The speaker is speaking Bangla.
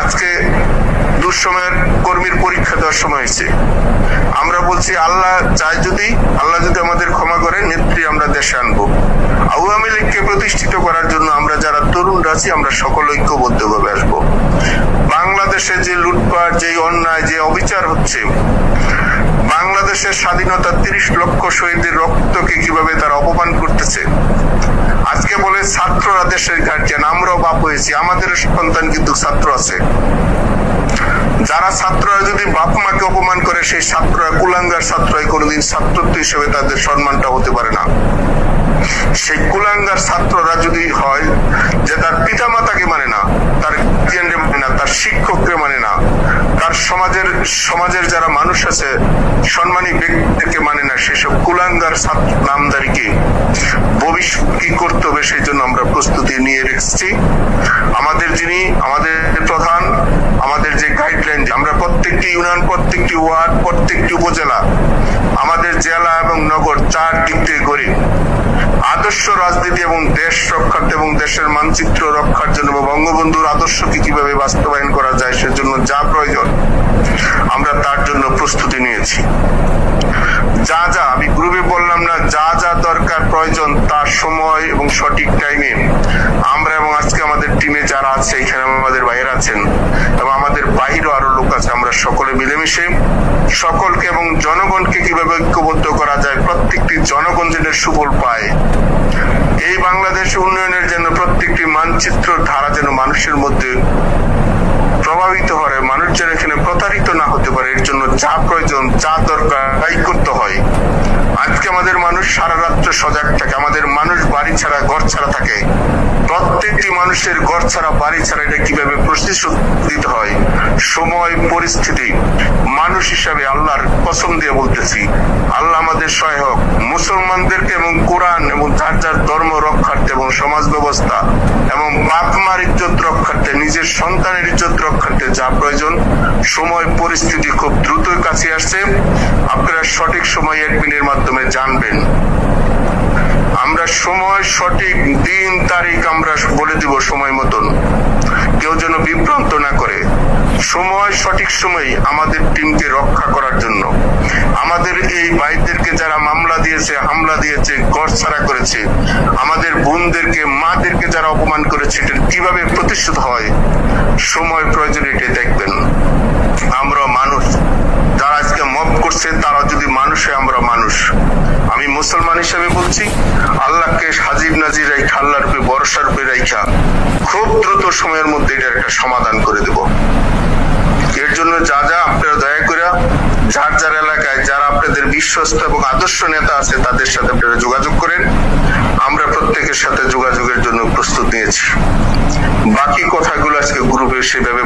আজকে দুঃসময়ের কর্মীর পরীক্ষা দেওয়ার সময় হয়েছে। আমরা বলছি আল্লাহ যদি আমাদের ক্ষমা করে নেত্রী আমরা দেশে আনবো। আওয়ামী লীগকে প্রতিষ্ঠিত করার জন্য আমরা যারা তরুণরা আছি আমরা সকল ঐক্যবদ্ধভাবে আসবো। বাংলাদেশে যে লুটপাট, যে অন্যায়, যে অবিচার হচ্ছে, বাংলাদেশের স্বাধীনতা 30 লক্ষ শহীদের রক্তকে কিভাবে তারা অপমান করতেছে। আজকে বলে ছাত্ররা দেশের গার্জিয়ান, আমরাও বাপ হয়েছি, আমাদের সন্তান কিন্তু ছাত্র আছে। যারা ছাত্ররা যদি বাপ মাকে অপমান করে সেই ছাত্ররা কুলাঙ্গার ছাত্রই কোনোদিন ছাত্রত্ব হিসেবে তাদের সম্মানটা হতে পারে না। সেই কুলাঙ্গার ছাত্ররা যদি হয় যে তার পিতা মাতাকে মানে না, তার গার্জিয়ানকে মানে না, তার শিক্ষককে মানে না, তার সমাজের যারা মানুষ আছে সম্মানী ব্যক্তিদেরকে মানে না, সেসব কুলাঙ্গার ছাত্র নামদারিকে ভবিষ্যৎ কি করতে হবে সেই জন্য আমরা প্রস্তুতি নিয়ে রেখেছি। আমাদের প্রধান, আমাদের যে গাইডলাইন, আমরা প্রত্যেকটি ইউনিয়ন, প্রত্যেকটি ওয়ার্ড, প্রত্যেকটি উপজেলা, আমাদের জেলা এবং নগর 4 দিক থেকে করি আদর্শ রাজনীতি এবং দেশ রক্ষার্থে এবং দেশের মানচিত্র রক্ষার জন্য বঙ্গবন্ধুর আদর্শকে কিভাবে বাস্তবায়ন করা যায় সেজন্য যা প্রয়োজন আমরা তার জন্য প্রস্তুতি নিয়েছি। আমি গ্রুপে বললাম না, যা দরকার প্রয়োজন তার সময় এবং সঠিক টাইমে আমরা এবং আজকে আমাদের টিমে যারা আছে, এখানে আমাদের ভাইয়েরা আছেন এবং আমাদের বাইরেও আরো লোক আছে, আমরা সকলে মিলেমিশে সকলকে এবং জনগণকে কিভাবে ঐক্যবদ্ধ করা যায়, প্রত্যেকটি জনগণ যেন সুফল পায়, এই বাংলাদেশ উন্নয়নের জন্য প্রত্যেকটি মানচিত্র ধারা যেন মানুষের মধ্যে প্রভাবিত হয়, মানুষ যেন এখানে প্রতারিত না হতে পারে, এর জন্য যা প্রয়োজন, যা দরকার তাই করতে হয়। আজকে আমাদের মানুষ সারা রাত্র সজাগ থাকে, আমাদের মানুষ বাড়ি ছাড়া ঘর ছাড়া থাকে। প্রত্যেকটি মানুষের ঘর ছাড়া বাড়ি ছাড়া এটা কিভাবে প্রতিশোধ দিতে হয়, সময় পরিস্থিতি, মানুষ হিসাবে আল্লাহর কসম দিয়ে বলতেছি আল্লাহ আমাদের সহায়ক। মুসলমানদেরকে এবং কোরআন এবং যার ধর্ম রক্ষার্থে এবং সমাজ ব্যবস্থা এবং বাপ মার ইজ্জত রক্ষার্থে, নিজের সন্তানের ইজ্জত রক্ষার্থে যা প্রয়োজন, সময় পরিস্থিতি খুব দ্রুতই কাছে আসছে। আপনারা সঠিক সময় অ্যাডমিনের মাধ্যমে জানবেন। আমরা সময়, সঠিক দিন তারিখ আমরা বলে দিব সময় মতন, কেউ যেন বিভ্রান্ত না করে। সময়, সঠিক সময় আমাদের টিমকে রক্ষা করার জন্য, আমাদের এই ভাইদেরকে যারা মামলা দিয়েছে, হামলা দিয়েছে, ঘর ছাড়া করেছে, আমাদের বোনদেরকে, মাদেরকে যারা অপমান করেছে, এটা কিভাবে প্রতিশোধ হয়, সময় প্রয়োজন এটা দেখবেন। আমরা মানুষ, যারা আজকে মব করছে তারা যদি মানুষ হয়, আমরা মানুষ। আমি মুসলমান হিসেবে বলছি, আল্লাহকে হাজির নাজির রাইখা, আল্লাহর উপরে ভরসার উপরে রাইখা খুব দ্রুত সময়ের মধ্যে এটার একটা সমাধান করে দেব। এর জন্য যা আপনারা দয়া করে যার এলাকায় যারা আপনাদের বিশ্বস্ত এবং আদর্শ নেতা আছে তাদের সাথে আপনারা যোগাযোগ করেন। আমরা প্রত্যেকের সাথে যোগাযোগের জন্য প্রস্তুত নিয়েছি। বাকি কথাগুলো আজকে গ্রুপে সেভাবে